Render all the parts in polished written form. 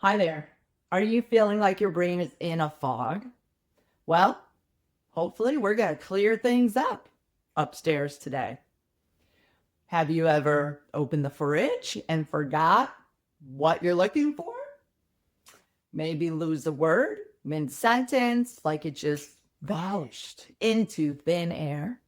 Hi there. Are you feeling like your brain is in a fog? Well, hopefully we're going to clear things up upstairs today. Have you ever opened the fridge and forgot what you're looking for? Maybe lose a word mid-sentence, like it just vanished into thin air.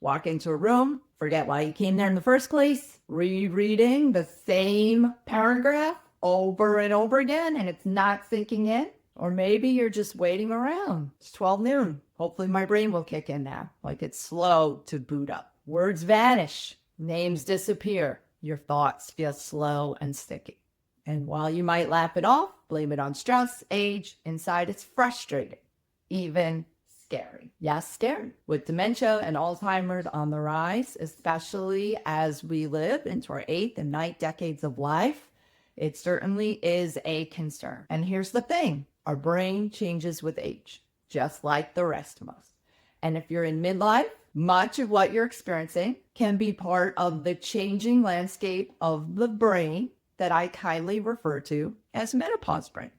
Walk into a room, forget why you came there in the first place, rereading the same paragraph over and over again, and it's not sinking in. Or maybe you're just waiting around. It's 12 noon. Hopefully my brain will kick in now. Like it's slow to boot up. Words vanish. Names disappear. Your thoughts feel slow and sticky. And while you might laugh it off, blame it on stress, age, inside it's frustrating, even scary. Yes, scary. With dementia and Alzheimer's on the rise, especially as we live into our 8th and 9th decades of life, it certainly is a concern. And here's the thing, our brain changes with age, just like the rest of us. And if you're in midlife, much of what you're experiencing can be part of the changing landscape of the brain that I kindly refer to as menopause brain.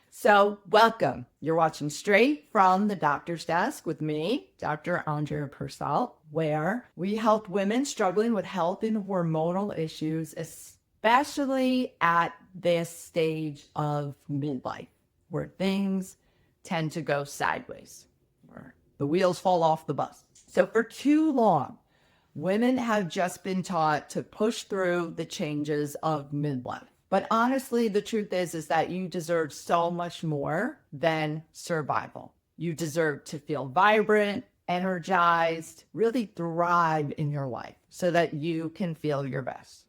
So welcome. You're watching straight from the doctor's desk with me, Dr. Andrea Purcell, where we help women struggling with health and hormonal issues, especially at this stage of midlife, where things tend to go sideways, where the wheels fall off the bus. So for too long, women have just been taught to push through the changes of midlife. But honestly, the truth is that you deserve so much more than survival. You deserve to feel vibrant, energized, really thrive in your life so that you can feel your best.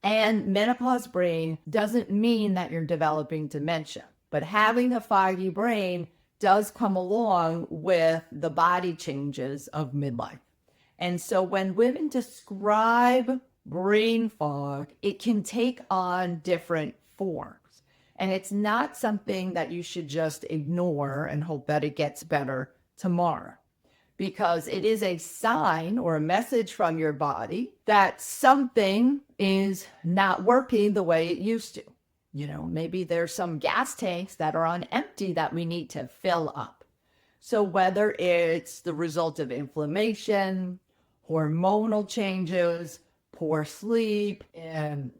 And menopause brain doesn't mean that you're developing dementia, but having a foggy brain does come along with the body changes of midlife. And so when women describe brain fog, it can take on different forms. And it's not something that you should just ignore and hope that it gets better tomorrow, because it is a sign or a message from your body that something is not working the way it used to. You know, maybe there's some gas tanks that are on empty that we need to fill up. So whether it's the result of inflammation, hormonal changes, poor sleep, and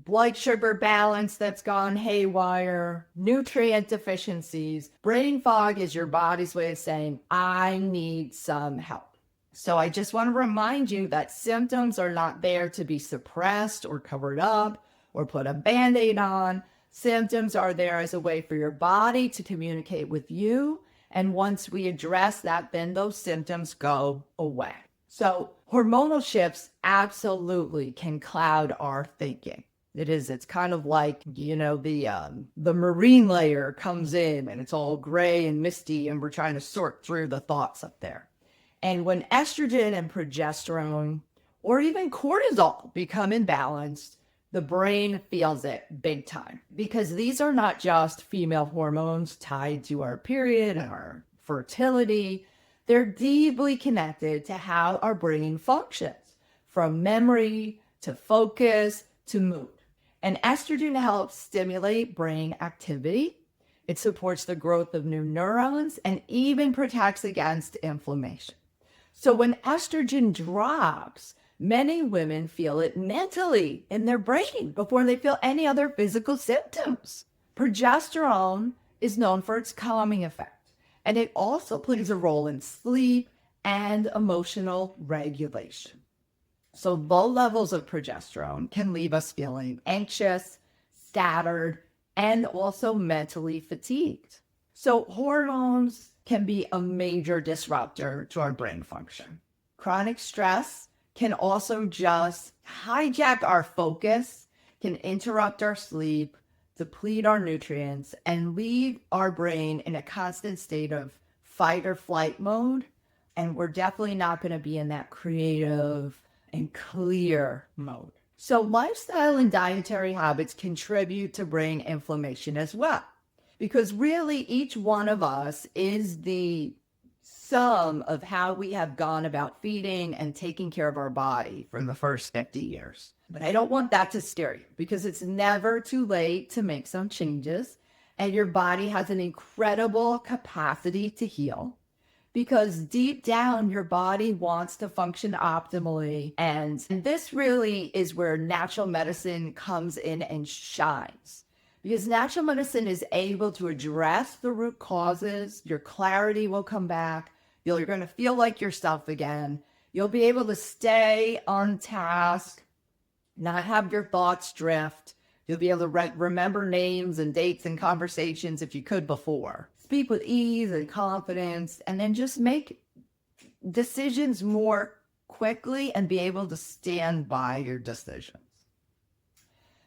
blood sugar balance that's gone haywire, nutrient deficiencies, brain fog is your body's way of saying, I need some help. So I just want to remind you that symptoms are not there to be suppressed or covered up or put a Band-Aid on. Symptoms are there as a way for your body to communicate with you. And once we address that, then those symptoms go away. So hormonal shifts absolutely can cloud our thinking. It's kind of like, the marine layer comes in and it's all gray and misty and we're trying to sort through the thoughts up there. And when estrogen and progesterone or even cortisol become imbalanced, the brain feels it big time, because these are not just female hormones tied to our period and our fertility. They're deeply connected to how our brain functions, from memory to focus to mood. And estrogen helps stimulate brain activity. It supports the growth of new neurons and even protects against inflammation. So when estrogen drops, many women feel it mentally in their brain before they feel any other physical symptoms. Progesterone is known for its calming effect, and it also plays a role in sleep and emotional regulation. So low levels of progesterone can leave us feeling anxious, scattered, and also mentally fatigued. So hormones can be a major disruptor to our brain function. Chronic stress can also just hijack our focus, can interrupt our sleep, deplete our nutrients, and leave our brain in a constant state of fight or flight mode. And we're definitely not going to be in that creative and clear mode. So lifestyle and dietary habits contribute to brain inflammation as well, because really each one of us is the sum of how we have gone about feeding and taking care of our body for the first 50 years. But I don't want that to scare you because it's never too late to make some changes. And your body has an incredible capacity to heal because deep down, your body wants to function optimally. And this really is where natural medicine comes in and shines. Because natural medicine is able to address the root causes, your clarity will come back, you're going to feel like yourself again, you'll be able to stay on task, not have your thoughts drift, you'll be able to remember names and dates and conversations if you could before. Speak with ease and confidence, and then just make decisions more quickly and be able to stand by your decisions.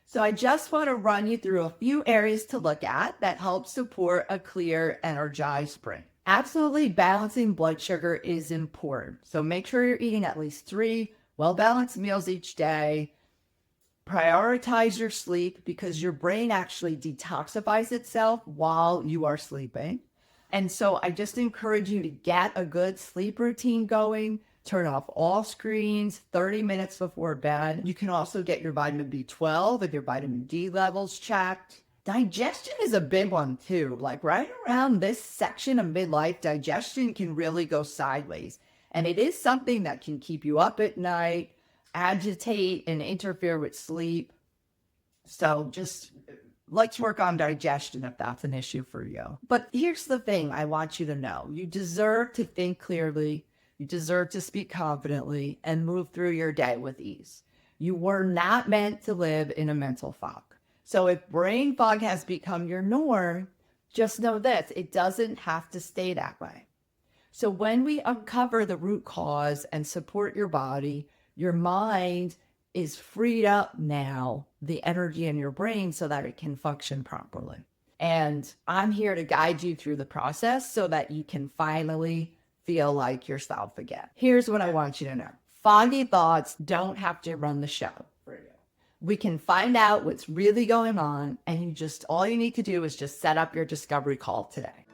So I just want to run you through a few areas to look at that help support a clear, energized brain. Absolutely balancing blood sugar is important. So make sure you're eating at least 3 well-balanced meals each day. Prioritize your sleep because your brain actually detoxifies itself while you are sleeping. And so I just encourage you to get a good sleep routine going. Turn off all screens 30 minutes before bed. You can also get your vitamin B12 and your vitamin D levels checked. Digestion is a big one too. Like right around this section of midlife, digestion can really go sideways. And it is something that can keep you up at night, agitate and interfere with sleep. So just let's work on digestion if that's an issue for you. But here's the thing I want you to know. You deserve to think clearly. You deserve to speak confidently and move through your day with ease. You were not meant to live in a mental fog. So if brain fog has become your norm, just know this, it doesn't have to stay that way. So when we uncover the root cause and support your body, your mind is freed up now, the energy in your brain so that it can function properly. And I'm here to guide you through the process so that you can finally feel like yourself again. Here's what I want you to know. Foggy thoughts don't have to run the show for you. We can find out what's really going on, and all you need to do is just set up your discovery call today.